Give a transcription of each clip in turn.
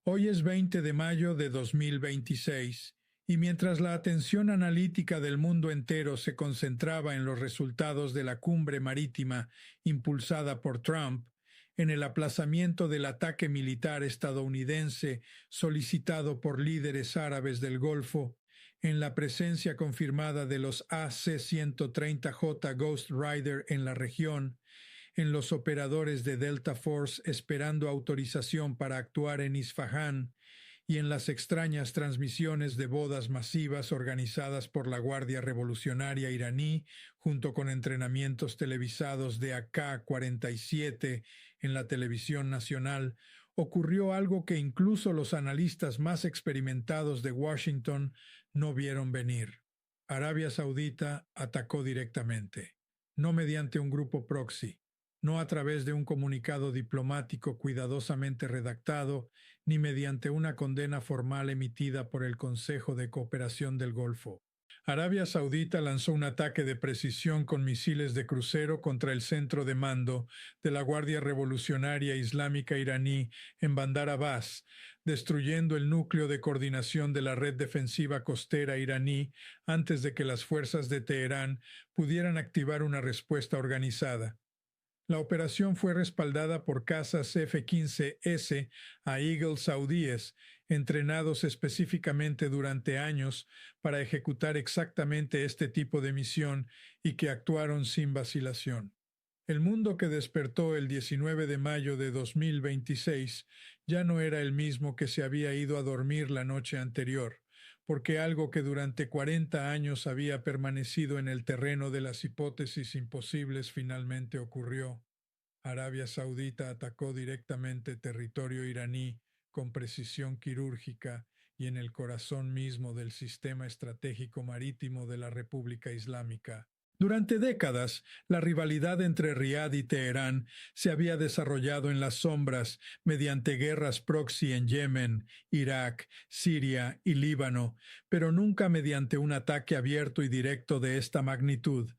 Hoy es 20 de mayo de 2026 y mientras la atención analítica del mundo entero se concentraba en los resultados de la cumbre marítima impulsada por Trump, en el aplazamiento del ataque militar estadounidense solicitado por líderes árabes del Golfo, en la presencia confirmada de los AC-130J Ghost Rider en la región, en los operadores de Delta Force esperando autorización para actuar en Isfahán y en las extrañas transmisiones de bodas masivas organizadas por la Guardia Revolucionaria iraní junto con entrenamientos televisados de AK-47 en la televisión nacional, ocurrió algo que incluso los analistas más experimentados de Washington no vieron venir. Arabia Saudita atacó directamente, no mediante un grupo proxy, no a través de un comunicado diplomático cuidadosamente redactado, ni mediante una condena formal emitida por el Consejo de Cooperación del Golfo. Arabia Saudita lanzó un ataque de precisión con misiles de crucero contra el centro de mando de la Guardia Revolucionaria Islámica iraní en Bandar Abbas, destruyendo el núcleo de coordinación de la red defensiva costera iraní antes de que las fuerzas de Teherán pudieran activar una respuesta organizada. La operación fue respaldada por cazas F-15S a Eagle saudíes, entrenados específicamente durante años para ejecutar exactamente este tipo de misión y que actuaron sin vacilación. El mundo que despertó el 19 de mayo de 2026 ya no era el mismo que se había ido a dormir la noche anterior, porque algo que durante 40 años había permanecido en el terreno de las hipótesis imposibles finalmente ocurrió. Arabia Saudita atacó directamente territorio iraní con precisión quirúrgica y en el corazón mismo del sistema estratégico marítimo de la República Islámica. Durante décadas, la rivalidad entre Riad y Teherán se había desarrollado en las sombras mediante guerras proxy en Yemen, Irak, Siria y Líbano, pero nunca mediante un ataque abierto y directo de esta magnitud.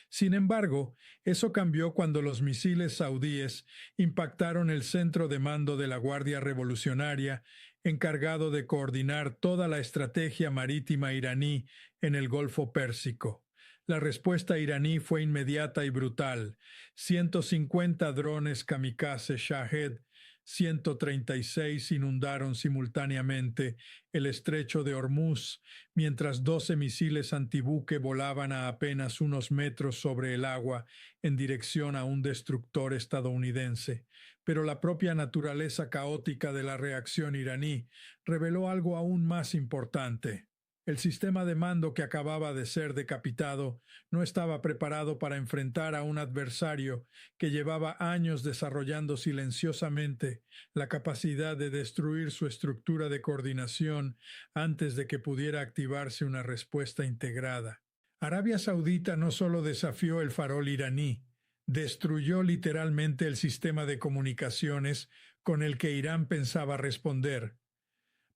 Sin embargo, eso cambió cuando los misiles saudíes impactaron el centro de mando de la Guardia Revolucionaria, encargado de coordinar toda la estrategia marítima iraní en el Golfo Pérsico. La respuesta iraní fue inmediata y brutal. 150 drones kamikaze Shahed 136 inundaron simultáneamente el estrecho de Hormuz, mientras 12 misiles antibuque volaban a apenas unos metros sobre el agua en dirección a un destructor estadounidense. Pero la propia naturaleza caótica de la reacción iraní reveló algo aún más importante. El sistema de mando que acababa de ser decapitado no estaba preparado para enfrentar a un adversario que llevaba años desarrollando silenciosamente la capacidad de destruir su estructura de coordinación antes de que pudiera activarse una respuesta integrada. Arabia Saudita no solo desafió el farol iraní, destruyó literalmente el sistema de comunicaciones con el que Irán pensaba responder.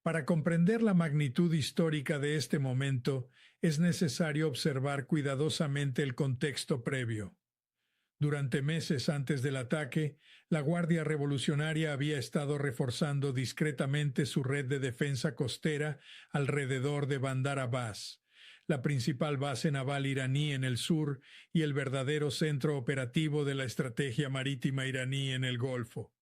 Para comprender la magnitud histórica de este momento, es necesario observar cuidadosamente el contexto previo. Durante meses antes del ataque, la Guardia Revolucionaria había estado reforzando discretamente su red de defensa costera alrededor de Bandar Abbas, la principal base naval iraní en el sur y el verdadero centro operativo de la estrategia marítima iraní en el Golfo.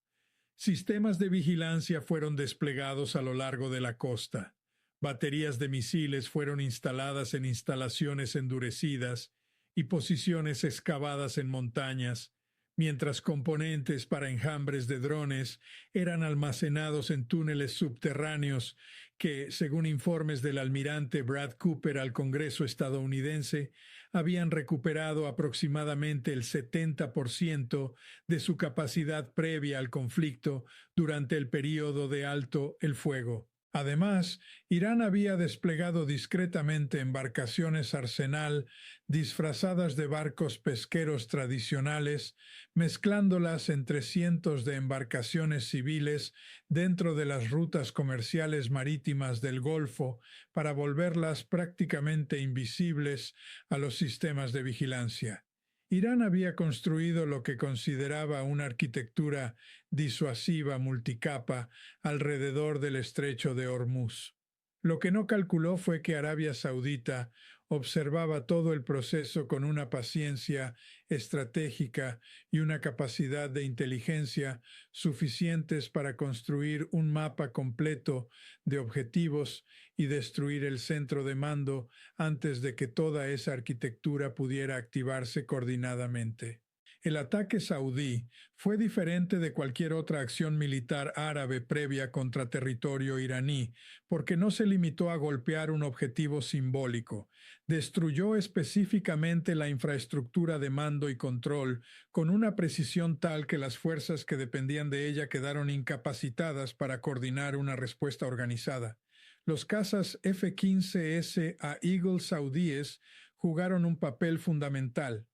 Sistemas de vigilancia fueron desplegados a lo largo de la costa. Baterías de misiles fueron instaladas en instalaciones endurecidas y posiciones excavadas en montañas, mientras componentes para enjambres de drones eran almacenados en túneles subterráneos que, según informes del almirante Brad Cooper al Congreso estadounidense, habían recuperado aproximadamente el 70% de su capacidad previa al conflicto durante el período de alto el fuego. Además, Irán había desplegado discretamente embarcaciones arsenal disfrazadas de barcos pesqueros tradicionales, mezclándolas entre cientos de embarcaciones civiles dentro de las rutas comerciales marítimas del Golfo para volverlas prácticamente invisibles a los sistemas de vigilancia. Irán había construido lo que consideraba una arquitectura disuasiva multicapa alrededor del estrecho de Hormuz. Lo que no calculó fue que Arabia Saudita observaba todo el proceso con una paciencia estratégica y una capacidad de inteligencia suficientes para construir un mapa completo de objetivos y destruir el centro de mando antes de que toda esa arquitectura pudiera activarse coordinadamente. El ataque saudí fue diferente de cualquier otra acción militar árabe previa contra territorio iraní, porque no se limitó a golpear un objetivo simbólico. Destruyó específicamente la infraestructura de mando y control con una precisión tal que las fuerzas que dependían de ella quedaron incapacitadas para coordinar una respuesta organizada. Los cazas F-15S a Eagle saudíes jugaron un papel fundamental.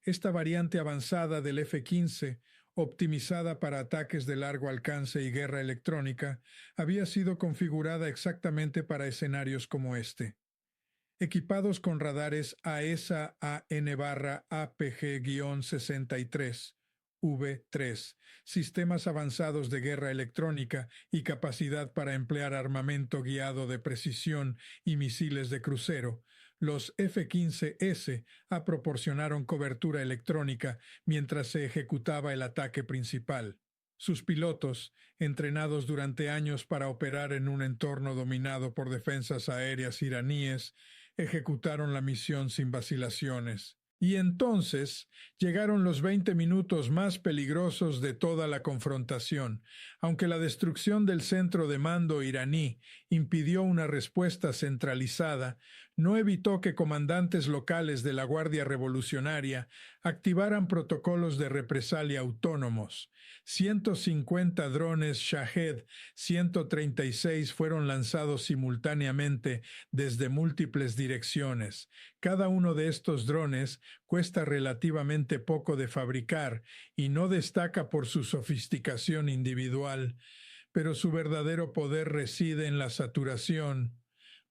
Esta variante avanzada del F-15, optimizada para ataques de largo alcance y guerra electrónica, había sido configurada exactamente para escenarios como este. Equipados con radares AESA-AN-APG-63, V3, sistemas avanzados de guerra electrónica y capacidad para emplear armamento guiado de precisión y misiles de crucero, los F-15S proporcionaron cobertura electrónica mientras se ejecutaba el ataque principal. Sus pilotos, entrenados durante años para operar en un entorno dominado por defensas aéreas iraníes, ejecutaron la misión sin vacilaciones. Y entonces llegaron los 20 minutos más peligrosos de toda la confrontación. Aunque la destrucción del centro de mando iraní impidió una respuesta centralizada, no evitó que comandantes locales de la Guardia Revolucionaria activaran protocolos de represalia autónomos. 150 drones Shahed 136 fueron lanzados simultáneamente desde múltiples direcciones. Cada uno de estos drones cuesta relativamente poco de fabricar y no destaca por su sofisticación individual, pero su verdadero poder reside en la saturación.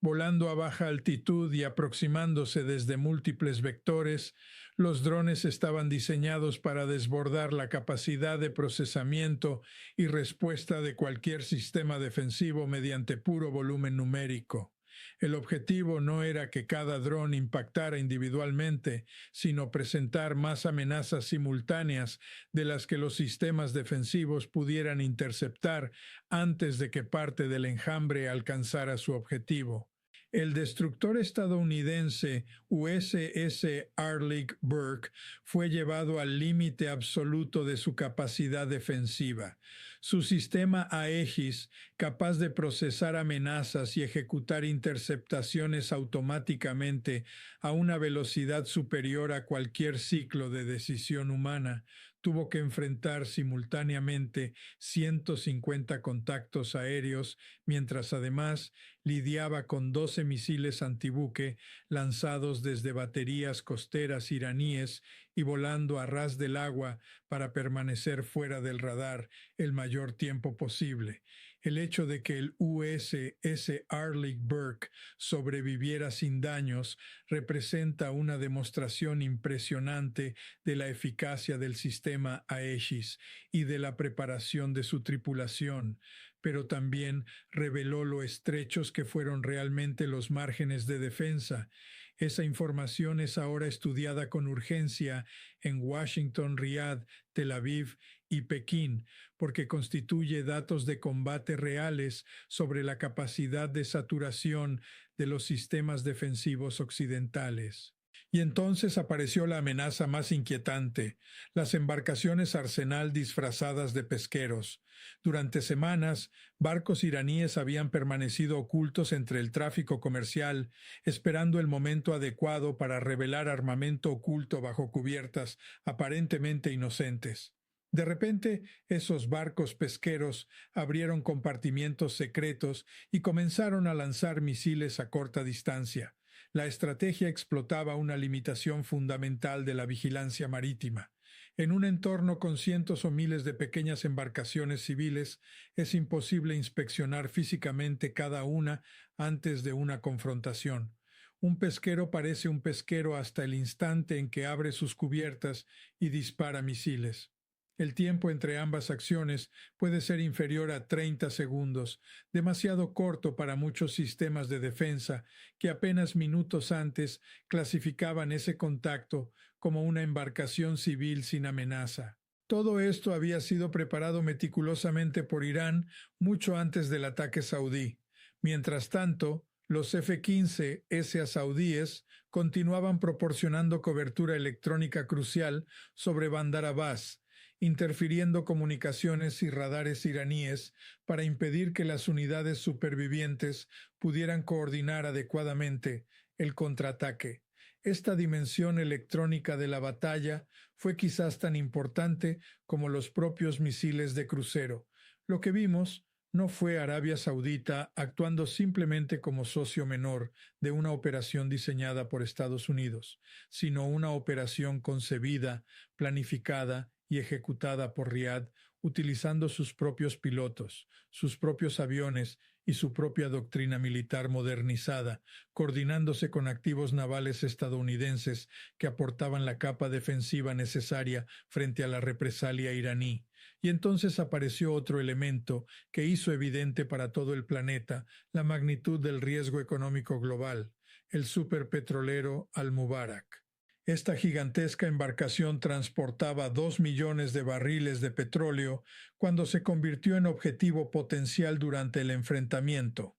Volando a baja altitud y aproximándose desde múltiples vectores, los drones estaban diseñados para desbordar la capacidad de procesamiento y respuesta de cualquier sistema defensivo mediante puro volumen numérico. El objetivo no era que cada dron impactara individualmente, sino presentar más amenazas simultáneas de las que los sistemas defensivos pudieran interceptar antes de que parte del enjambre alcanzara su objetivo. El destructor estadounidense USS Arleigh Burke fue llevado al límite absoluto de su capacidad defensiva. Su sistema Aegis, capaz de procesar amenazas y ejecutar interceptaciones automáticamente a una velocidad superior a cualquier ciclo de decisión humana, tuvo que enfrentar simultáneamente 150 contactos aéreos, mientras además lidiaba con 12 misiles antibuque lanzados desde baterías costeras iraníes y volando a ras del agua para permanecer fuera del radar el mayor tiempo posible. El hecho de que el USS Arleigh Burke sobreviviera sin daños representa una demostración impresionante de la eficacia del sistema Aegis y de la preparación de su tripulación, pero también reveló lo estrechos que fueron realmente los márgenes de defensa. Esa información es ahora estudiada con urgencia en Washington, Riad, Tel Aviv y Pekín, porque constituye datos de combate reales sobre la capacidad de saturación de los sistemas defensivos occidentales. Y entonces apareció la amenaza más inquietante, las embarcaciones arsenal disfrazadas de pesqueros. Durante semanas, barcos iraníes habían permanecido ocultos entre el tráfico comercial, esperando el momento adecuado para revelar armamento oculto bajo cubiertas aparentemente inocentes. De repente, esos barcos pesqueros abrieron compartimientos secretos y comenzaron a lanzar misiles a corta distancia. La estrategia explotaba una limitación fundamental de la vigilancia marítima. En un entorno con cientos o miles de pequeñas embarcaciones civiles, es imposible inspeccionar físicamente cada una antes de una confrontación. Un pesquero parece un pesquero hasta el instante en que abre sus cubiertas y dispara misiles. El tiempo entre ambas acciones puede ser inferior a 30 segundos, demasiado corto para muchos sistemas de defensa que apenas minutos antes clasificaban ese contacto como una embarcación civil sin amenaza. Todo esto había sido preparado meticulosamente por Irán mucho antes del ataque saudí. Mientras tanto, los F-15S saudíes continuaban proporcionando cobertura electrónica crucial sobre Bandar Abbas, interfiriendo comunicaciones y radares iraníes para impedir que las unidades supervivientes pudieran coordinar adecuadamente el contraataque. Esta dimensión electrónica de la batalla fue quizás tan importante como los propios misiles de crucero. Lo que vimos no fue Arabia Saudita actuando simplemente como socio menor de una operación diseñada por Estados Unidos, sino una operación concebida, planificada y ejecutada por Riad, utilizando sus propios pilotos, sus propios aviones y su propia doctrina militar modernizada, coordinándose con activos navales estadounidenses que aportaban la capa defensiva necesaria frente a la represalia iraní. Y entonces apareció otro elemento que hizo evidente para todo el planeta la magnitud del riesgo económico global: el superpetrolero Al-Mubarak. Esta gigantesca embarcación transportaba 2 millones de barriles de petróleo cuando se convirtió en objetivo potencial durante el enfrentamiento.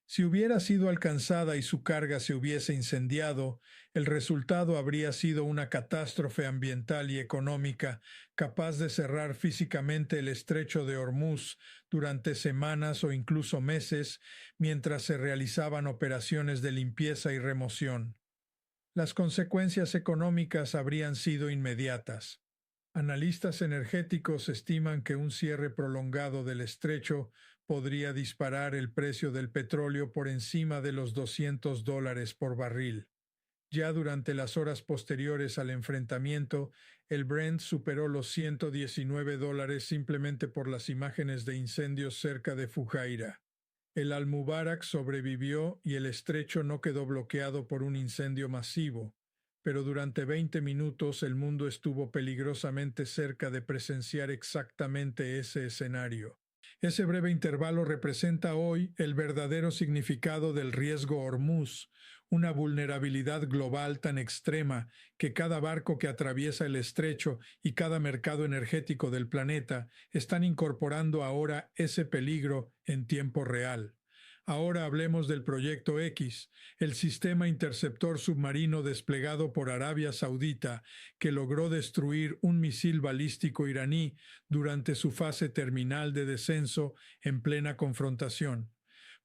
Si hubiera sido alcanzada y su carga se hubiese incendiado, el resultado habría sido una catástrofe ambiental y económica capaz de cerrar físicamente el estrecho de Hormuz durante semanas o incluso meses mientras se realizaban operaciones de limpieza y remoción. Las consecuencias económicas habrían sido inmediatas. Analistas energéticos estiman que un cierre prolongado del estrecho podría disparar el precio del petróleo por encima de los $200 por barril. Ya durante las horas posteriores al enfrentamiento, el Brent superó los $119 simplemente por las imágenes de incendios cerca de Fujairah. El Al-Mubarak sobrevivió y el estrecho no quedó bloqueado por un incendio masivo, pero durante 20 minutos el mundo estuvo peligrosamente cerca de presenciar exactamente ese escenario. Ese breve intervalo representa hoy el verdadero significado del riesgo Hormuz, una vulnerabilidad global tan extrema que cada barco que atraviesa el estrecho y cada mercado energético del planeta están incorporando ahora ese peligro en tiempo real. Ahora hablemos del Proyecto X, el sistema interceptor submarino desplegado por Arabia Saudita, que logró destruir un misil balístico iraní durante su fase terminal de descenso en plena confrontación.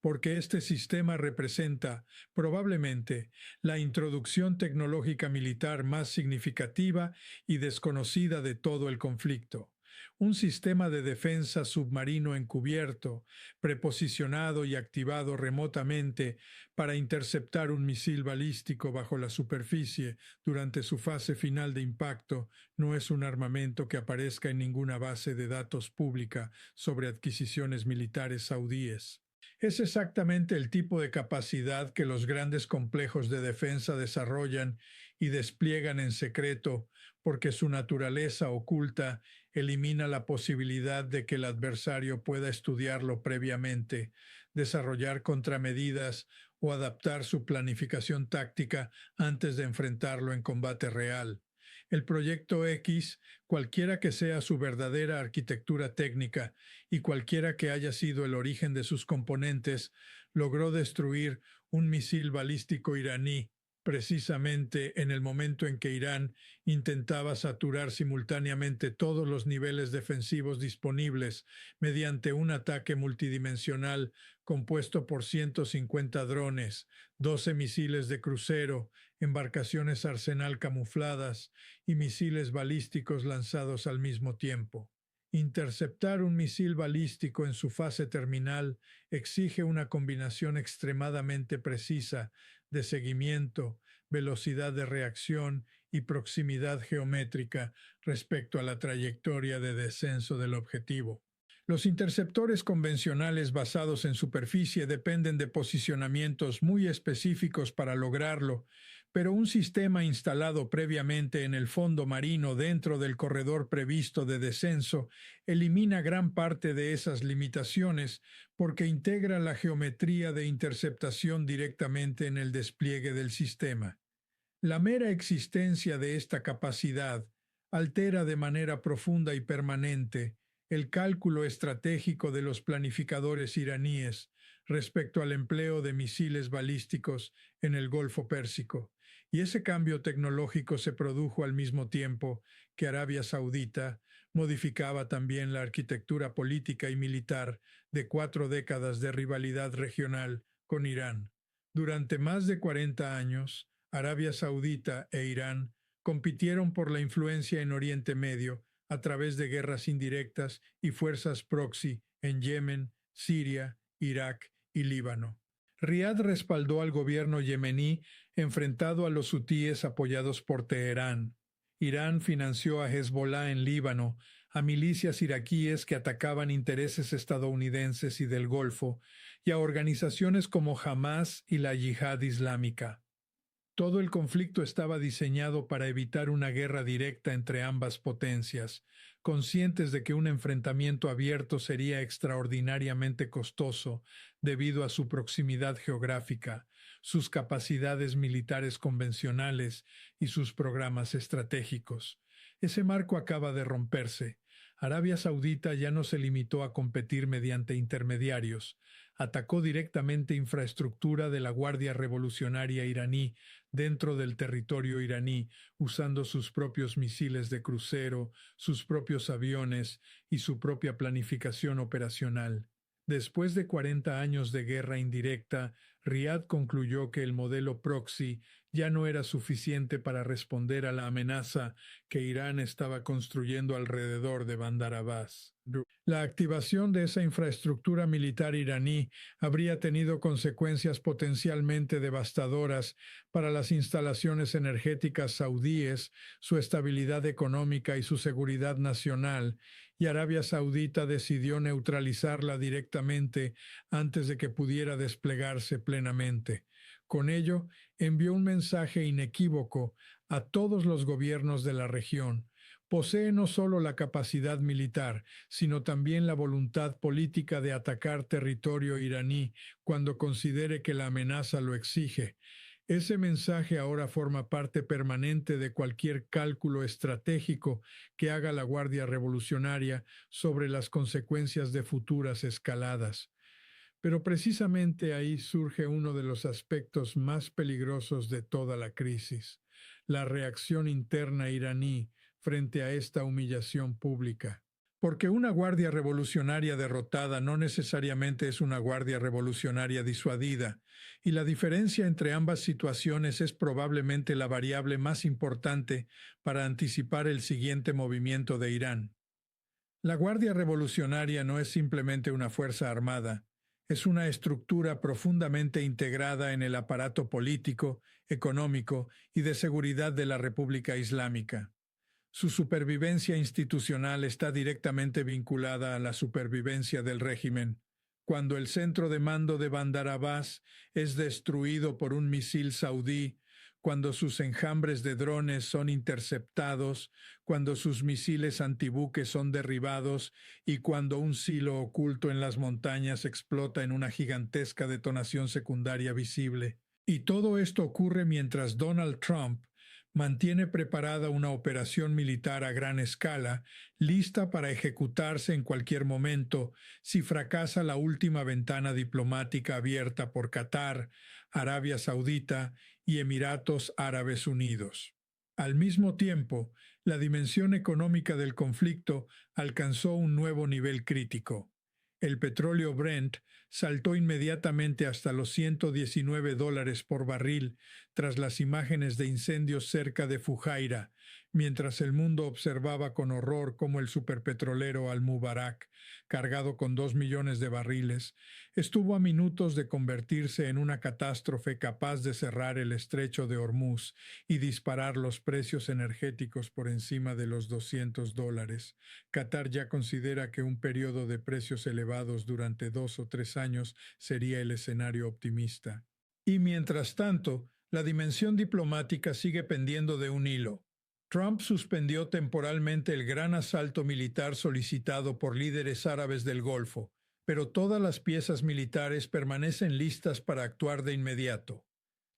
Porque este sistema representa, probablemente, la introducción tecnológica militar más significativa y desconocida de todo el conflicto. Un sistema de defensa submarino encubierto, preposicionado y activado remotamente para interceptar un misil balístico bajo la superficie durante su fase final de impacto, no es un armamento que aparezca en ninguna base de datos pública sobre adquisiciones militares saudíes. Es exactamente el tipo de capacidad que los grandes complejos de defensa desarrollan y despliegan en secreto, porque su naturaleza oculta elimina la posibilidad de que el adversario pueda estudiarlo previamente, desarrollar contramedidas o adaptar su planificación táctica antes de enfrentarlo en combate real. El Proyecto X, cualquiera que sea su verdadera arquitectura técnica y cualquiera que haya sido el origen de sus componentes, logró destruir un misil balístico iraní precisamente en el momento en que Irán intentaba saturar simultáneamente todos los niveles defensivos disponibles mediante un ataque multidimensional compuesto por 150 drones, 12 misiles de crucero, embarcaciones arsenal camufladas y misiles balísticos lanzados al mismo tiempo. Interceptar un misil balístico en su fase terminal exige una combinación extremadamente precisa de seguimiento, velocidad de reacción y proximidad geométrica respecto a la trayectoria de descenso del objetivo. Los interceptores convencionales basados en superficie dependen de posicionamientos muy específicos para lograrlo, pero un sistema instalado previamente en el fondo marino dentro del corredor previsto de descenso elimina gran parte de esas limitaciones porque integra la geometría de interceptación directamente en el despliegue del sistema. La mera existencia de esta capacidad altera de manera profunda y permanente el cálculo estratégico de los planificadores iraníes respecto al empleo de misiles balísticos en el Golfo Pérsico, y ese cambio tecnológico se produjo al mismo tiempo que Arabia Saudita modificaba también la arquitectura política y militar de 4 décadas de rivalidad regional con Irán. Durante más de 40 años, Arabia Saudita e Irán compitieron por la influencia en Oriente Medio a través de guerras indirectas y fuerzas proxy en Yemen, Siria, Irak y Líbano. Riad respaldó al gobierno yemení enfrentado a los hutíes apoyados por Teherán. Irán financió a Hezbollah en Líbano, a milicias iraquíes que atacaban intereses estadounidenses y del Golfo, y a organizaciones como Hamás y la Yihad Islámica. Todo el conflicto estaba diseñado para evitar una guerra directa entre ambas potencias, conscientes de que un enfrentamiento abierto sería extraordinariamente costoso debido a su proximidad geográfica, sus capacidades militares convencionales y sus programas estratégicos. Ese marco acaba de romperse. Arabia Saudita ya no se limitó a competir mediante intermediarios. Atacó directamente infraestructura de la Guardia Revolucionaria iraní dentro del territorio iraní, usando sus propios misiles de crucero, sus propios aviones y su propia planificación operacional. Después de 40 años de guerra indirecta, Riad concluyó que el modelo proxy ya no era suficiente para responder a la amenaza que Irán estaba construyendo alrededor de Bandar Abbas. La activación de esa infraestructura militar iraní habría tenido consecuencias potencialmente devastadoras para las instalaciones energéticas saudíes, su estabilidad económica y su seguridad nacional, y Arabia Saudita decidió neutralizarla directamente antes de que pudiera desplegarse plenamente. Con ello, envió un mensaje inequívoco a todos los gobiernos de la región. Posee no solo la capacidad militar, sino también la voluntad política de atacar territorio iraní cuando considere que la amenaza lo exige. Ese mensaje ahora forma parte permanente de cualquier cálculo estratégico que haga la Guardia Revolucionaria sobre las consecuencias de futuras escaladas. Pero precisamente ahí surge uno de los aspectos más peligrosos de toda la crisis, la reacción interna iraní frente a esta humillación pública. Porque una guardia revolucionaria derrotada no necesariamente es una guardia revolucionaria disuadida, y la diferencia entre ambas situaciones es probablemente la variable más importante para anticipar el siguiente movimiento de Irán. La guardia revolucionaria no es simplemente una fuerza armada, es una estructura profundamente integrada en el aparato político, económico y de seguridad de la República Islámica. Su supervivencia institucional está directamente vinculada a la supervivencia del régimen. Cuando el centro de mando de Bandar Abbas es destruido por un misil saudí, cuando sus enjambres de drones son interceptados, cuando sus misiles antibuques son derribados y cuando un silo oculto en las montañas explota en una gigantesca detonación secundaria visible. Y todo esto ocurre mientras Donald Trump mantiene preparada una operación militar a gran escala, lista para ejecutarse en cualquier momento si fracasa la última ventana diplomática abierta por Qatar, Arabia Saudita y Emiratos Árabes Unidos. Al mismo tiempo, la dimensión económica del conflicto alcanzó un nuevo nivel crítico. El petróleo Brent saltó inmediatamente hasta los $119 por barril tras las imágenes de incendios cerca de Fujairah, mientras el mundo observaba con horror cómo el superpetrolero Al-Mubarak, cargado con 2 millones de barriles, estuvo a minutos de convertirse en una catástrofe capaz de cerrar el estrecho de Hormuz y disparar los precios energéticos por encima de los $200. Qatar ya considera que un periodo de precios elevados durante 2 o 3 años sería el escenario optimista. Y mientras tanto, la dimensión diplomática sigue pendiendo de un hilo. Trump suspendió temporalmente el gran asalto militar solicitado por líderes árabes del Golfo, pero todas las piezas militares permanecen listas para actuar de inmediato.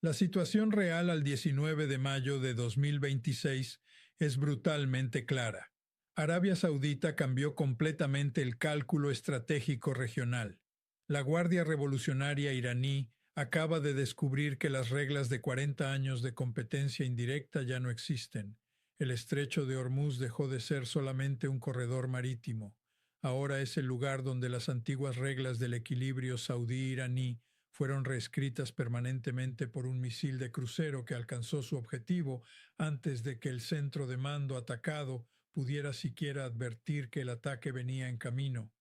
La situación real al 19 de mayo de 2026 es brutalmente clara. Arabia Saudita cambió completamente el cálculo estratégico regional. La Guardia Revolucionaria iraní acaba de descubrir que las reglas de 40 años de competencia indirecta ya no existen. El estrecho de Hormuz dejó de ser solamente un corredor marítimo. Ahora es el lugar donde las antiguas reglas del equilibrio saudí-iraní fueron reescritas permanentemente por un misil de crucero que alcanzó su objetivo antes de que el centro de mando atacado pudiera siquiera advertir que el ataque venía en camino.